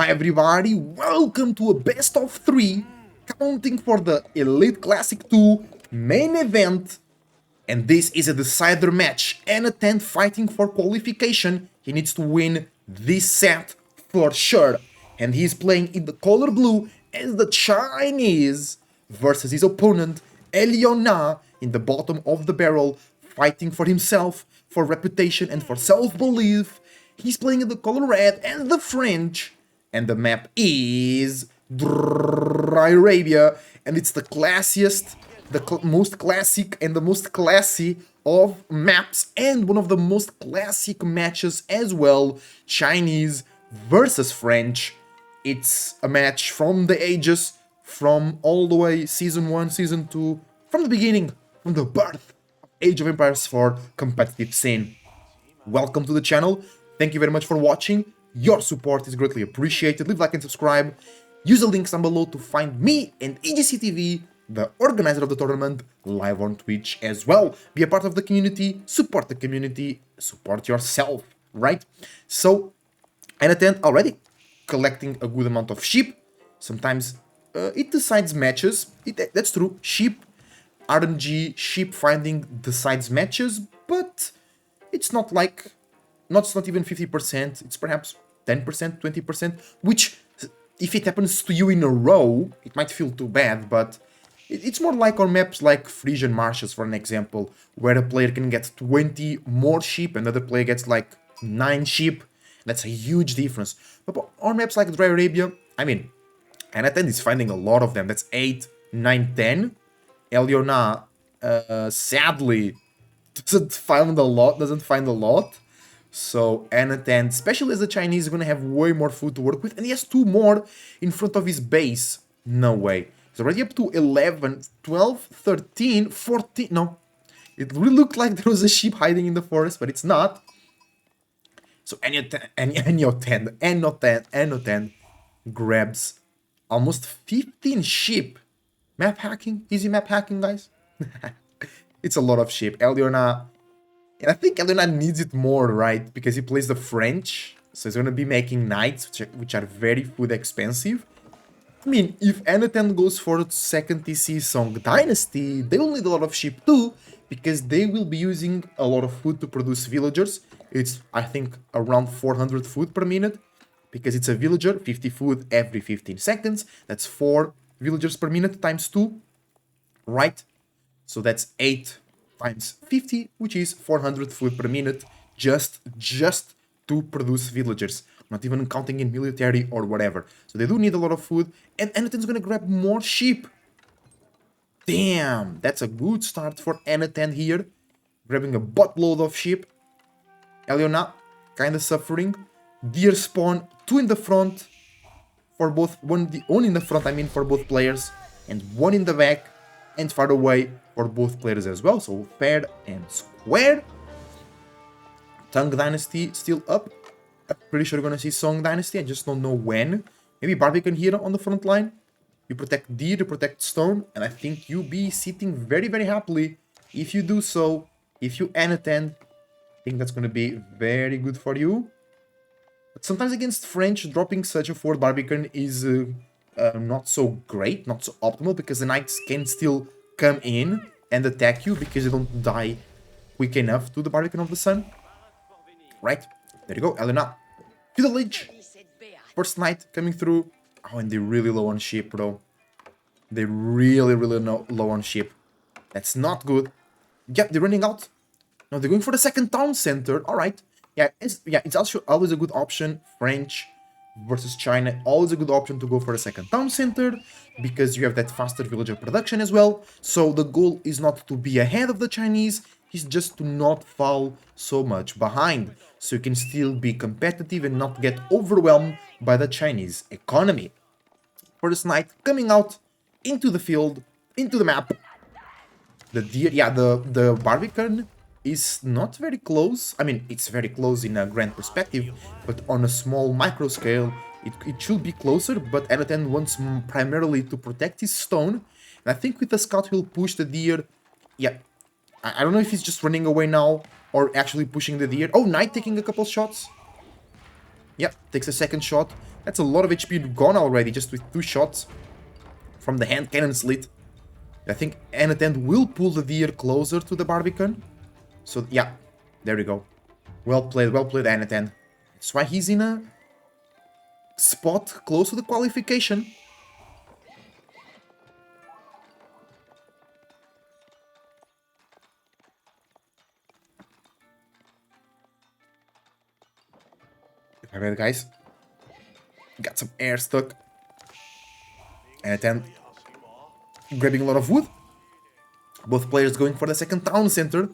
Hi everybody, welcome to a best of 3, counting for the Elite Classic 2 main event. And this is a decider match. Anotand fighting for qualification. He needs to win this set for sure. And he's playing in the color blue as the Chinese versus his opponent Elyona in the bottom of the barrel, fighting for himself, for reputation and for self-belief. He's playing in the color red as the French. And the map is Dry Arabia, and it's the classiest, most classic and the most classy of maps, and one of the most classic matches as well. Chinese versus French. It's a match from the ages, from all the way Season 1, Season 2, from the beginning, from the birth of Age of Empires 4 competitive scene. Welcome to the channel. Thank you very much for watching. Your support is greatly appreciated. Leave a like and subscribe. Use the links down below to find me and EGCTV, the organizer of the tournament, live on Twitch as well. Be a part of the community, support yourself, right? So, Anotand already collecting a good amount of sheep. Sometimes it decides matches. That's true. Sheep, RNG, sheep finding decides matches, but it's not like... It's not even 50%, it's perhaps 10%, 20%, which, if it happens to you in a row, it might feel too bad, but it's more like on maps like Frisian Marshes, for an example, where a player can get 20 more sheep and the other player gets like 9 sheep. That's a huge difference. But on maps like Dry Arabia, I mean, Anotand is finding a lot of them. That's 8, 9, 10. Elyona, sadly, doesn't find a lot. So Anotand, especially as the Chinese, is going to have way more food to work with. And he has 2 more in front of his base. No way. He's already up to 11, 12, 13, 14. No. It really looked like there was a sheep hiding in the forest, but it's not. So Anotand grabs almost 15 sheep. Map hacking? Easy map hacking, guys. It's a lot of sheep. Elyona... And I think Elyona needs it more, right? Because he plays the French, so he's going to be making knights, which are very food expensive. I mean, if Anotand goes for second TC Song Dynasty, they will need a lot of sheep too, because they will be using a lot of food to produce villagers. It's, I think, around 400 food per minute, because it's a villager, 50 food every 15 seconds. That's 4 villagers per minute times 2, right? So that's 8 times 50, which is 400 food per minute, just to produce villagers, not even counting in military or whatever. So they do need a lot of food, and Anotand's gonna grab more sheep. Damn, that's a good start for Anotand here, grabbing a buttload of sheep. Elyona kinda suffering. Deer spawn, 2 in the front for both, one in the front, I mean, for both players, and 1 in the back and far away for both players as well, so fair and square. Tang Dynasty still up. I'm pretty sure we're gonna see Song Dynasty, I just don't know when. Maybe Barbican here on the front line. You protect deer, you protect stone, and I think you'll be sitting very, very happily if you do so. If you Anotand, I think that's gonna be very good for you. But sometimes against French, dropping such a forward Barbican is not so great, not so optimal, because the knights can still come in and attack you because you don't die quick enough to the Barbican of the Sun. Right, there you go, Elyona. To the ledge. First knight coming through. Oh, and they're really low on sheep, bro. They're really low on sheep. That's not good. Yep, they're running out. No, they're going for the second town center. Alright. Yeah, it's also always a good option. French versus China, always a good option to go for a second town center, because you have that faster villager production as well. So the goal is not to be ahead of the Chinese, it's just to not fall so much behind, so you can still be competitive and not get overwhelmed by the Chinese economy. First knight coming out into the field, into the map. The deer, yeah, the Barbican is not very close. I mean, it's very close in a grand perspective, but on a small micro scale, it should be closer. But Anotand wants primarily to protect his stone, and I think with the scout he'll push the deer. Yeah, I don't know if he's just running away now or actually pushing the deer. Oh, knight taking a couple shots. Yep, takes a second shot. That's a lot of HP gone already, just with 2 shots from the hand cannon slit. I think Anotand will pull the deer closer to the Barbican. So, yeah, there we go. Well played, Anotand. That's why he's in a spot close to the qualification. Alright, guys. Got some air stuck. Anotand grabbing a lot of wood. Both players going for the second town center.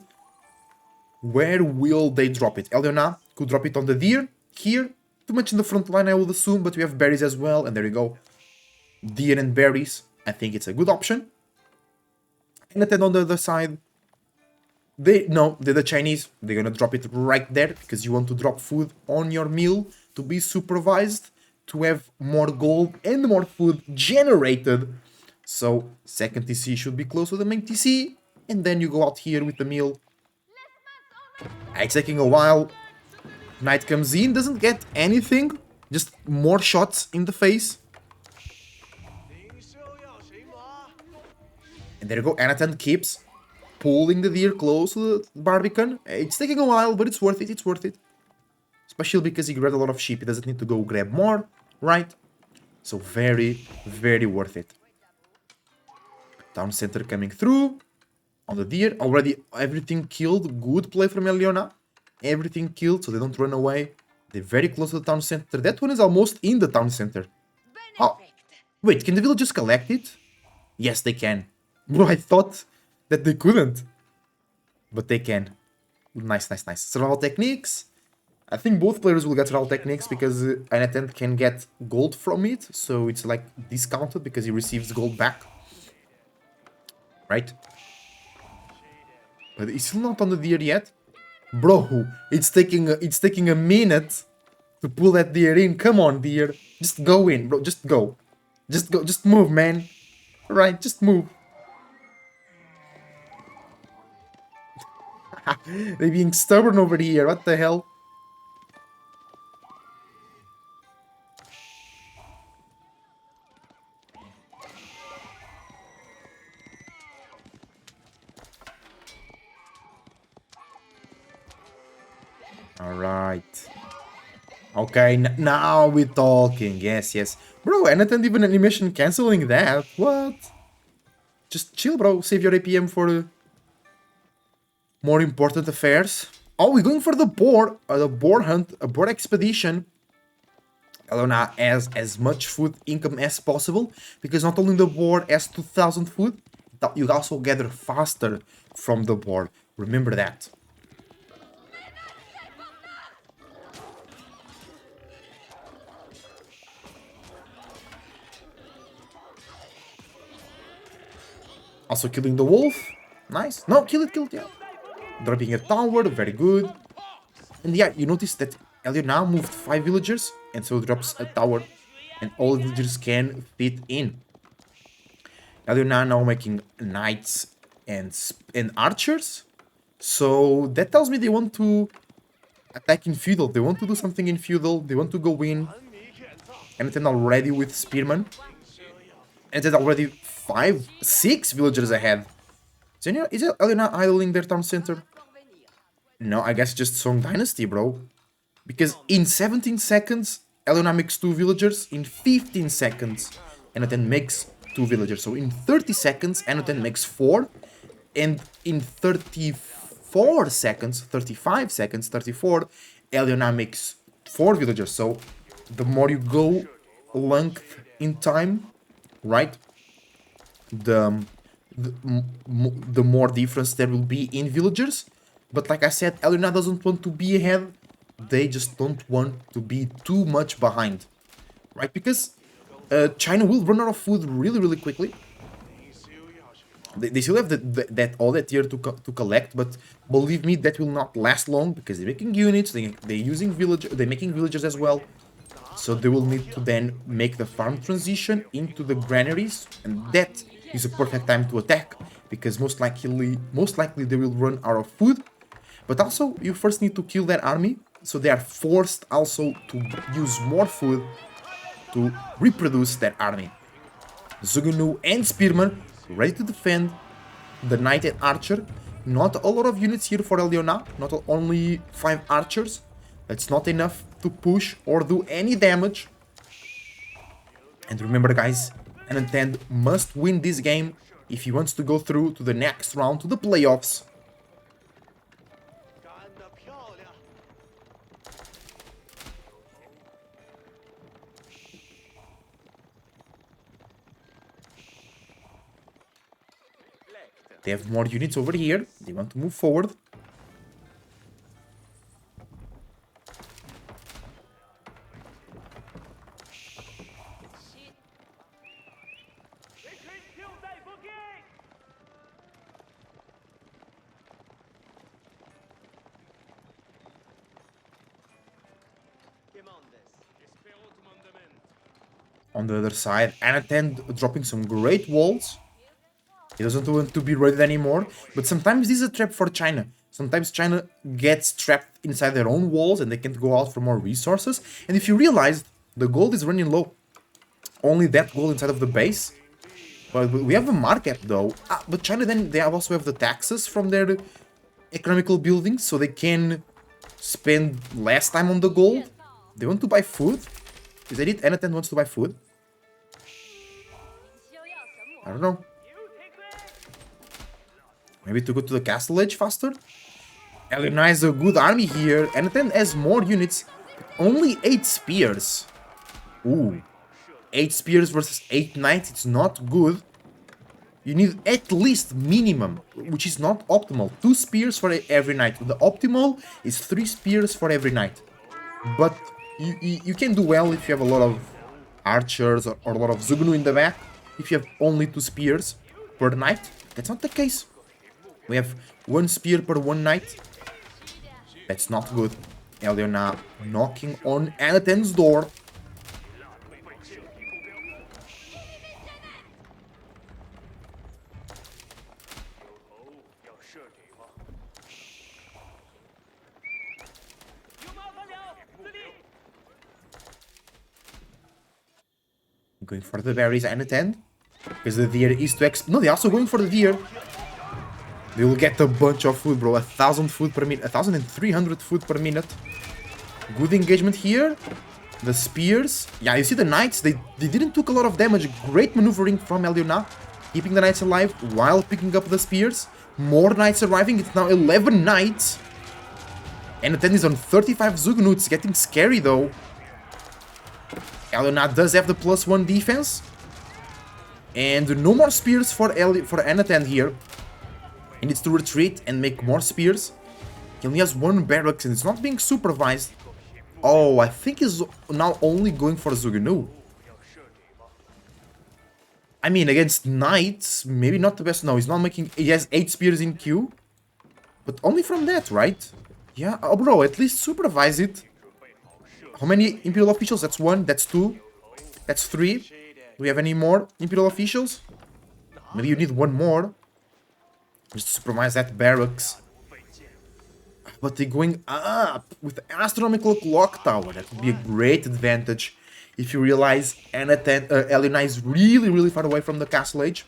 Where will they drop it? Elyona could drop it on the deer. Here, too much in the front line, I would assume, but we have berries as well, and there you go. Deer and berries, I think it's a good option. And then on the other side, they're the Chinese. They're gonna drop it right there, because you want to drop food on your meal to be supervised, to have more gold and more food generated. So, second TC should be close to the main TC, and then you go out here with the meal. It's taking a while. Knight comes in, doesn't get anything, just more shots in the face. And there you go, Anotand keeps pulling the deer close to the Barbican. It's taking a while, but it's worth it, Especially because he grabbed a lot of sheep, he doesn't need to go grab more, right? So very, very worth it. Town center coming through. On the deer, already everything killed. Good play from Elyona. Everything killed, so they don't run away. They're very close to the town center. That one is almost in the town center. Oh, wait, can the villagers collect it? Yes, they can. Bro, I thought that they couldn't. But they can. Nice. Survival techniques. I think both players will get survival techniques because Anotand can get gold from it. So it's like discounted because he receives gold back. Right? But he's still not on the deer yet. Bro, it's taking a minute to pull that deer in. Come on, deer. Just go in, bro. Just go. Just move, man. Alright, just move. They're being stubborn over here. What the hell? Alright. Okay, now we're talking. Yes. Bro, Anotand even animation cancelling that. What? Just chill, bro. Save your APM for more important affairs. Oh, we're going for the boar hunt, a boar expedition. Elyona has as much food income as possible, because not only the boar has 2000 food, you also gather faster from the boar. Remember that. Also killing the wolf. Nice. No, kill it, yeah. Dropping a tower, very good. And yeah, you notice that Elyona moved 5 villagers, and so drops a tower, and all villagers can fit in. Elyona now making knights and archers. So that tells me they want to attack in feudal. They want to do something in feudal. They want to go in. And then already with spearmen. And then already 6 villagers ahead. So is Elyona idling their town center? No, I guess just Song Dynasty, bro. Because in 17 seconds, Elyona makes 2 villagers. In 15 seconds, Anotand makes 2 villagers. So in 30 seconds, Anotand makes 4. And in 35 seconds, 34, Elyona makes 4 villagers. So the more you go length in time, right? The more difference there will be in villagers. But like I said, Elyona doesn't want to be ahead. They just don't want to be too much behind, right? Because China will run out of food really quickly. They still have all that tier to collect, but believe me, that will not last long because they're making units. They're making villagers as well. So they will need to then make the farm transition into the granaries, and that is a perfect time to attack because most likely they will run out of food. But also, you first need to kill that army, so they are forced also to use more food to reproduce that army. Zugunu and Spearman ready to defend. The Knight and Archer. Not a lot of units here for Elyona. Not only 5 archers. That's not enough to push or do any damage. And remember guys, Anotand must win this game if he wants to go through to the next round, to the playoffs. They have more units over here. They want to move forward. On the other side, Anotand dropping some great walls. He doesn't want to be raided anymore. But sometimes this is a trap for China. Sometimes China gets trapped inside their own walls and they can't go out for more resources. And if you realize, the gold is running low. Only that gold inside of the base. But we have a market though. But China then, they also have the taxes from their economical buildings. So they can spend less time on the gold. They want to buy food. Is that it? Anotand wants to buy food. I don't know. Maybe to go to the castle edge faster? Elyona has a good army here. Anotand has more units. Only 8 spears. Ooh. 8 spears versus 8 knights. It's not good. You need at least minimum, which is not optimal. 2 spears for every knight. The optimal is 3 spears for every knight. But you can do well if you have a lot of archers or a lot of Zugunu in the back. If you have only 2 spears per knight. That's not the case. We have 1 spear per 1 knight. That's not good. Elyona knocking on Anotand's door. Going for the berries, Anotand. Because the deer is to no, they're also going for the deer. They will get a bunch of food, bro. 1,000 food per minute. 1,300 food per minute. Good engagement here. The spears. Yeah, you see the knights. They didn't took a lot of damage. Great maneuvering from Elyona. Keeping the knights alive while picking up the spears. More knights arriving. It's now 11 knights. Anotand is on 35 Zugunu. It's getting scary though. Elyona does have the +1 defense. And no more spears for Anotand here. He needs to retreat and make more spears. He only has 1 barracks and it's not being supervised. Oh, I think he's now only going for Zugunu. I mean, against knights, maybe not the best. No, he's not making... He has 8 spears in queue. But only from that, right? Yeah, oh bro, at least supervise it. How many Imperial officials? That's 1, that's 2, that's 3. Do we have any more Imperial officials? Maybe you need 1 more. Just supervise that barracks. But they're going up with the astronomical clock tower. That would be a great advantage if you realize Elyona is really, really far away from the castle age.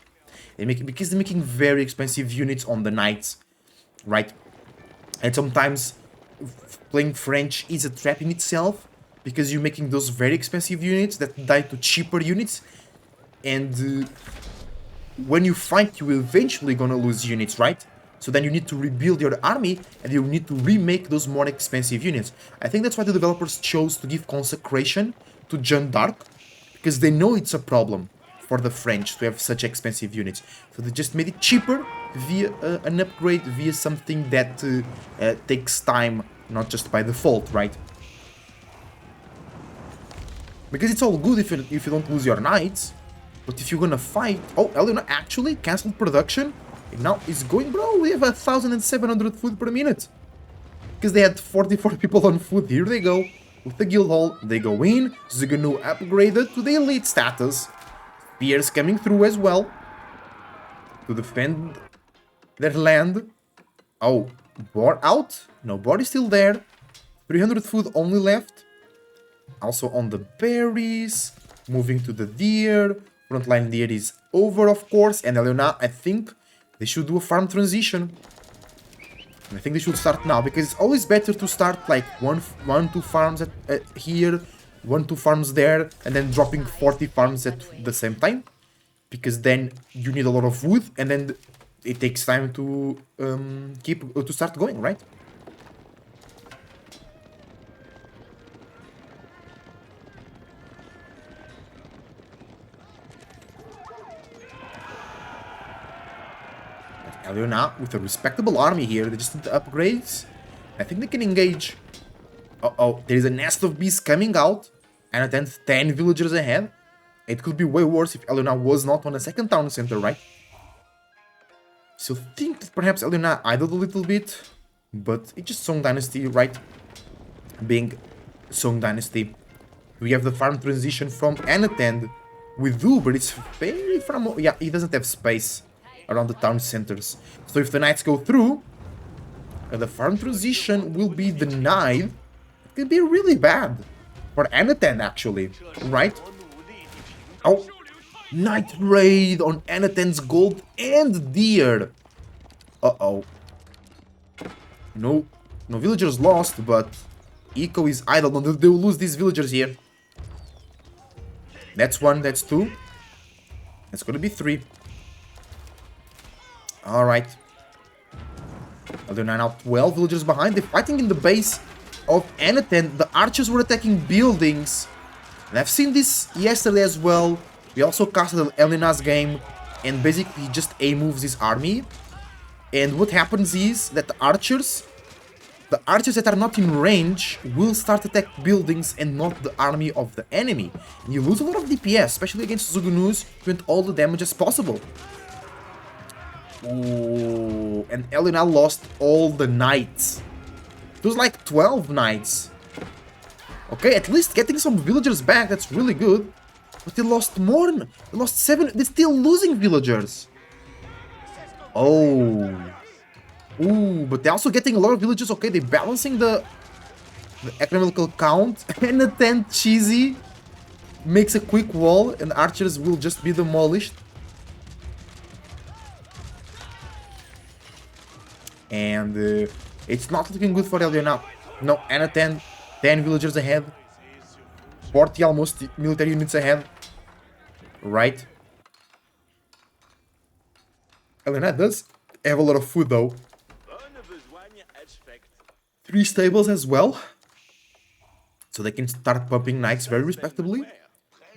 Because they're making very expensive units on the knights, right? And sometimes playing French is a trap in itself, because you're making those very expensive units that die to cheaper units. And when you fight, you're eventually gonna lose units, right? So then you need to rebuild your army, and you need to remake those more expensive units. I think that's why the developers chose to give Consecration to Jeanne d'Arc, because they know it's a problem for the French to have such expensive units. So they just made it cheaper via an upgrade, via something that takes time, not just by default, right? Because it's all good if you don't lose your knights. But if you're gonna fight... Oh, Elyona actually cancelled production. And now it's going... Bro, we have 1,700 food per minute. Because they had 44 people on food. Here they go. With the guild hall. They go in. Zugunu upgraded to the elite status. Spears coming through as well. To defend their land. Oh, board out? No, board is still there. 300 food only left. Also on the berries. moving to the deer. Frontline deer is over, of course. And Elyona, I think they should do a farm transition. And I think they should start now, because it's always better to start like two farms here, 2 farms there, and then dropping 40 farms at the same time. Because then you need a lot of wood, and then it takes time to start going, right? Elyona with a respectable army here. They just need the upgrades. I think they can engage. Uh-oh, there is a nest of bees coming out. Anotand 10 villagers ahead. It could be way worse if Elyona was not on a second town center, right? So think that perhaps Elyona idled a little bit. But it's just Song Dynasty, right? Being Song Dynasty. We have the farm transition from Anotand with Du, but it's very from... Yeah, he doesn't have space around the town centers. So if the knights go through, the farm transition will be denied. It can be really bad for Anotand, actually, right? Oh, Knight raid on Anotand's gold and deer. Uh-oh. No villagers lost, but Eco is idle. No, they will lose these villagers here. That's 1, that's 2. That's gonna be 3. Alright. They're now 12 villagers behind. They're fighting in the base of Anotand. The archers were attacking buildings. And I've seen this yesterday as well. We also casted Elyona's game. And basically he just A-moves his army. And what happens is that the archers that are not in range will start attack buildings and not the army of the enemy. And you lose a lot of DPS, especially against Zugunus, to prevent all the damage as possible. Ooh, and Elyona lost all the knights. It was like 12 knights. Okay, at least getting some villagers back, that's really good. But they lost more. They lost 7. They're still losing villagers. Oh. Ooh, but they're also getting a lot of villagers. Okay, they're balancing the economical count. And the 10 cheesy makes a quick wall, and the archers will just be demolished. And it's not looking good for Elyona. No, Anotand, 10 villagers ahead. 40 almost military units ahead. Right. Elyona does have a lot of food though. 3 stables as well. So they can start pumping knights very respectably.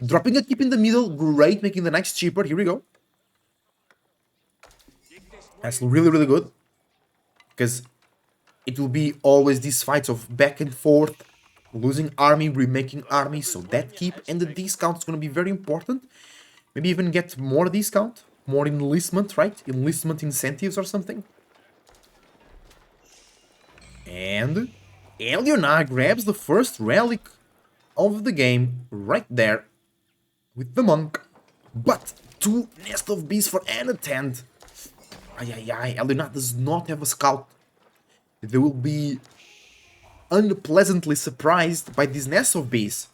Dropping a keep in the middle, great, making the knights cheaper. Here we go. That's really, really good. Because it will be always these fights of back and forth, losing army, remaking army. So that keep and the discount is going to be very important. Maybe even get more discount, more enlistment, right? Enlistment incentives or something. And Elyona grabs the first relic of the game right there with the monk. But 2 nest of bees for Anotand. Elyona does not have a scout. They will be unpleasantly surprised by this nest of bees.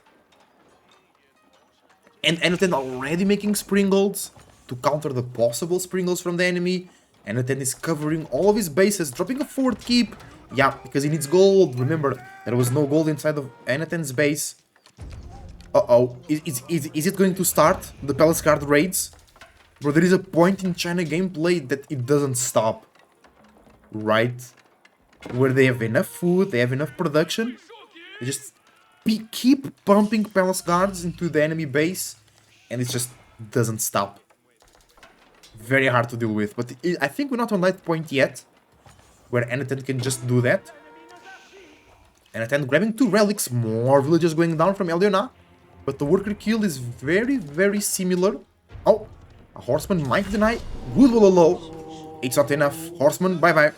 And Anotand already making springolds to counter the possible springolds from the enemy. Anotand is covering all of his bases, dropping a 4th keep. Yeah, because he needs gold. Remember, there was no gold inside of Anotand's base. Uh-oh. Is it going to start the Palace Guard raids? Bro, there is a point in China gameplay that it doesn't stop. Right? Where they have enough food, they have enough production. They just keep pumping Palace Guards into the enemy base. And it just doesn't stop. Very hard to deal with. But I think we're not on that point yet, where Anotand can just do that. Anotand grabbing 2 relics. More villagers going down from Elyona. But the worker kill is very, very similar. Oh, a horseman might deny. Good low. It's not enough. Horseman, bye-bye.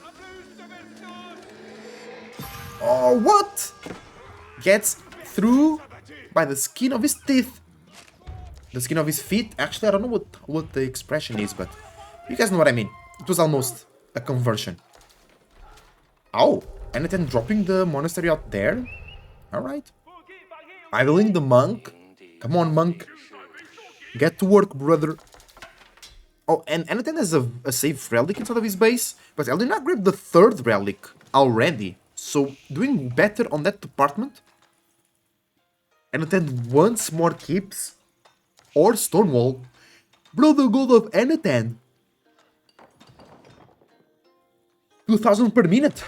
Oh, what? Gets through by the skin of his teeth. The skin of his feet. Actually, I don't know what the expression is, but you guys know what I mean. It was almost a conversion. Oh, Anotand dropping the monastery out there. Alright. Idling the monk. Come on, Monk. Get to work, brother. Oh, and Anotand has a safe relic inside of his base, but Elyona grabbed the third relic already. So, doing better on that department. Anotand once more keeps. Or Stonewall. Bro, the goal of Anotand. 2000 per minute.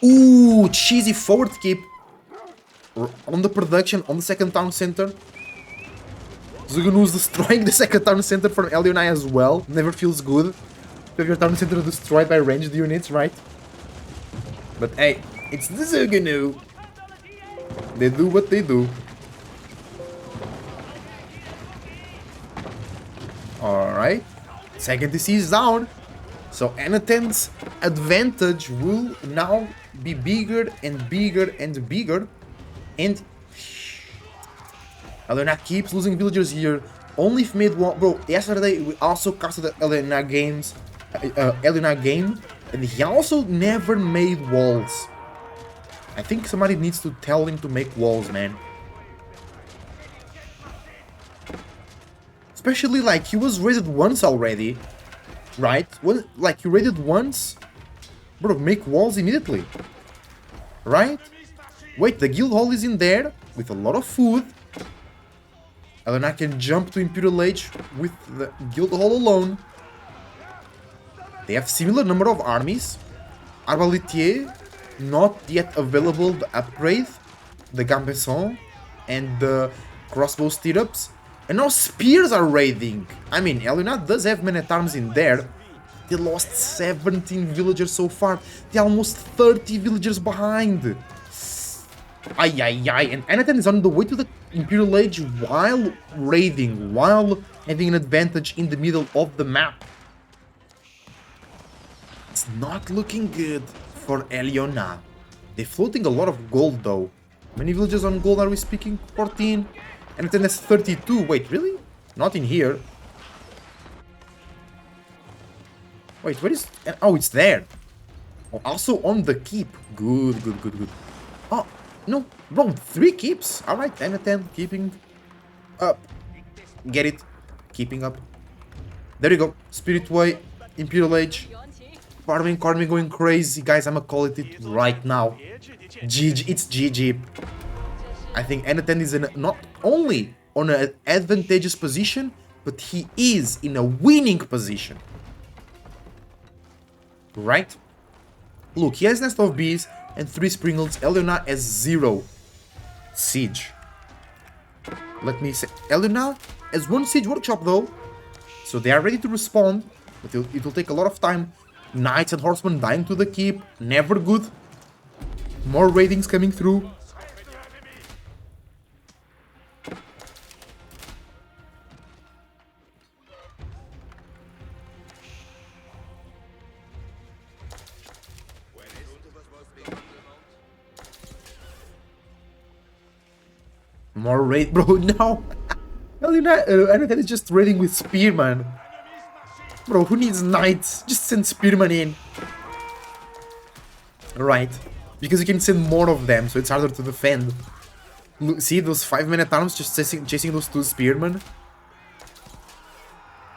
Ooh, cheesy forward keep. On the production, on the second town center. Zugunu's destroying the second town center from Elyona as well. Never feels good to have your town center destroyed by ranged units, right? But hey, it's the Zugunu. They do what they do. Alright. Second DC is down. So Anotand's advantage will now be bigger and bigger and bigger. And Elyona keeps losing villagers here. Only if made one. Bro, yesterday we also casted the Elyona game, and he also never made walls. I think somebody needs to tell him to make walls, man. Especially like he was raided once already, right? Like you raided once, bro. Make walls immediately, right? Wait, the guild hall is in there with a lot of food. Elyona can jump to Imperial Age with the guild hall alone. They have similar number of armies. Arbaletier, not yet available, the upgrade, the Gambeson, and the crossbow stirrups. And now spears are raiding. I mean, Elyona does have men-at-arms in there. They lost 17 villagers so far. They're almost 30 villagers behind. Ay, ay, ay. And Anotand is on the way to the Imperial Age while raiding, while having an advantage in the middle of the map. It's not looking good for Elyona. They're floating a lot of gold though. Many villagers on gold are we speaking? 14. Anotand has 32. Wait, really? Not in here. Wait, where is... Oh, it's there. Oh, also on the keep. Good, good, good, good. Oh, no. Bro, 3 keeps. Alright, Anotand keeping up. Get it. Keeping up. There you go. Spirit Way, Imperial Age. Farming going crazy. Guys, I'ma call it right now. GG. It's GG. I think Anotand is in not only on an advantageous position, but he is in a winning position. Right? Look, he has Nest of Bees and 3 Springles. Elyona has 0 siege. Let me say, Elyona has 1 siege workshop though, so they are ready to respond, but it will take a lot of time. Knights and horsemen dying to the keep, never good. More raidings coming through. More raid, bro. No, Anotand is just raiding with spearman. Bro, who needs knights? Just send spearmen in. Right, because you can send more of them, so it's harder to defend. Look, see those 5 men-at-arms just chasing those 2 spearmen,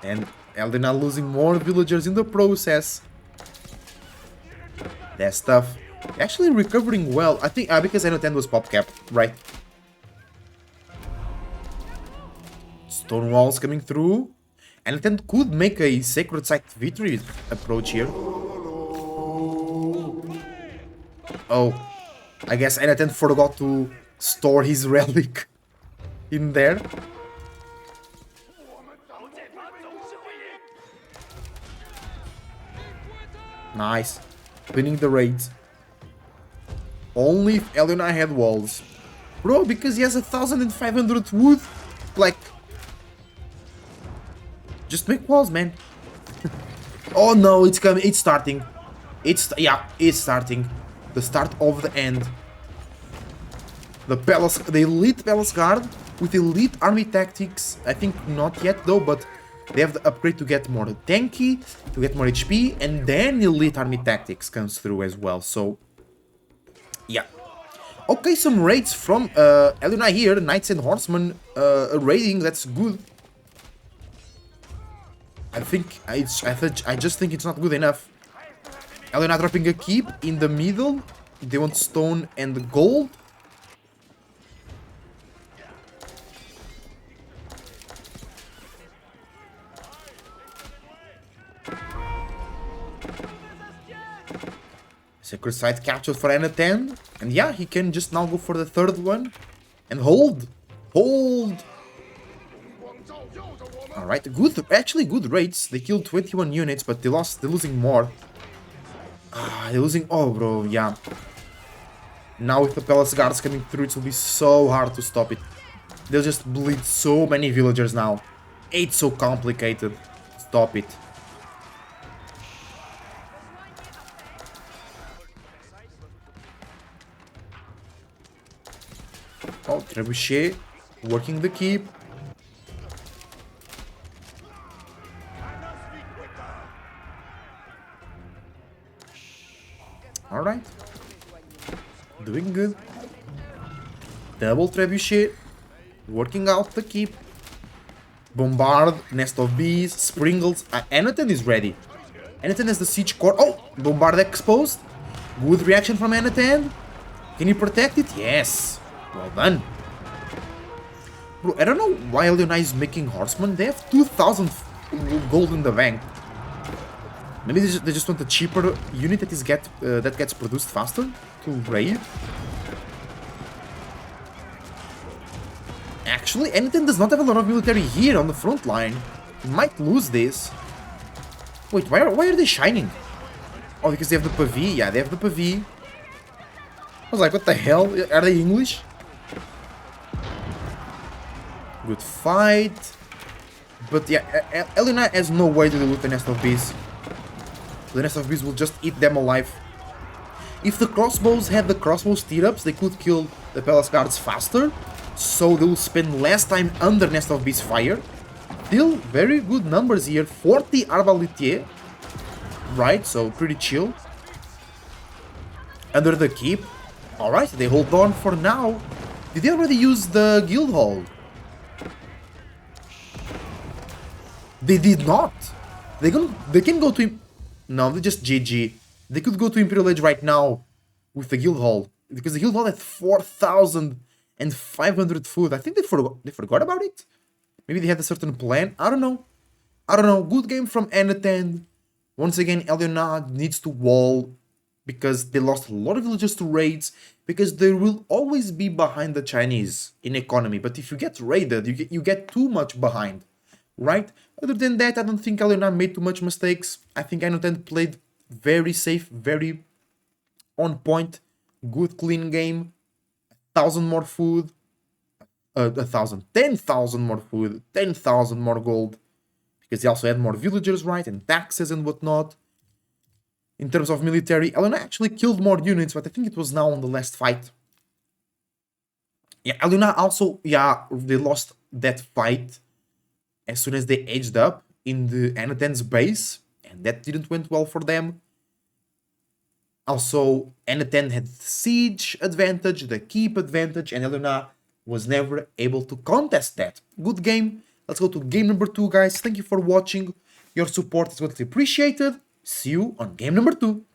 and Elyona losing more villagers in the process. That stuff. Actually recovering well. I think because Anotand was pop cap, right? Stone walls coming through. Anotand could make a sacred site victory approach here. Oh, I guess Anotand forgot to store his relic in there. Nice. Winning the raids. Only if Elyona had walls. Bro, because he has 1,500 wood. Like... Just make walls, man. Oh no, it's coming. It's starting. Yeah, it's starting. The start of the end. The elite palace guard with elite army tactics. I think not yet though, but they have the upgrade to get more tanky, to get more HP, and then elite army tactics comes through as well. So yeah, Okay, some raids from Elyona here, Knights and Horsemen raiding, that's good. I just think it's not good enough. Elyona dropping a keep in the middle. They want stone and gold. Sacred Site captured for Anotand. And yeah, he can just now go for the third one. And hold. Hold. Alright, actually good raids. They killed 21 units, but they're losing more. They're losing... Oh, bro, yeah. Now with the Palace Guards coming through, it will be so hard to stop it. They'll just bleed so many villagers now. It's so complicated. Stop it. Oh, Trebuchet working the keep. Alright. Doing good. Double Trebuchet. Working out the keep. Bombard, Nest of Bees, Sprinkles. Anotand is ready. Anotand has the siege core. Oh! Bombard exposed. Good reaction from Anotand. Can you protect it? Yes. Well done. Bro, I don't know why Elyona is making horsemen. They have 2,000 gold in the bank. Maybe they just want a cheaper unit that gets produced faster to raid. Actually, Anotand does not have a lot of military here on the front line. He might lose this. Wait, why are they shining? Oh, because they have the Pavie. Yeah, they have the Pavie. I was like, what the hell? Are they English? Good fight. But yeah, Elyona has no way to deal with the Nest of Bees. The Nest of Bees will just eat them alive. If the crossbows had the crossbow stirrups, they could kill the Palace Guards faster. So they will spend less time under Nest of Bees fire. Still, very good numbers here. 40 Arbaletier. Right, so pretty chill. Under the keep. Alright, they hold on for now. Did they already use the guild hall? They did not. They can go to... No, they just GG. They could go to Imperial Age right now with the guild hall. Because the guild hall had 4,500 food. I think they forgot about it. Maybe they had a certain plan. I don't know. Good game from Anotand. Once again, Elyona needs to wall because they lost a lot of villagers to raids, because they will always be behind the Chinese in economy. But if you get raided, you get too much behind, right? Other than that, I don't think Elyona made too much mistakes. I think Anotand played very safe, very on point, good clean game. 1,000 more food, 10,000 more food, 10,000 more gold, because he also had more villagers, right, and taxes and whatnot. In terms of military, Elyona actually killed more units, but I think it was now on the last fight. Yeah, Elyona also, yeah, they lost that fight as soon as they edged up in the Anotand's base, and that didn't went well for them. Also, Anotand had the siege advantage, the keep advantage, and Elyona was never able to contest that. Good game. Let's go to game number 2, guys. Thank you for watching. Your support is greatly appreciated. See you on game number 2.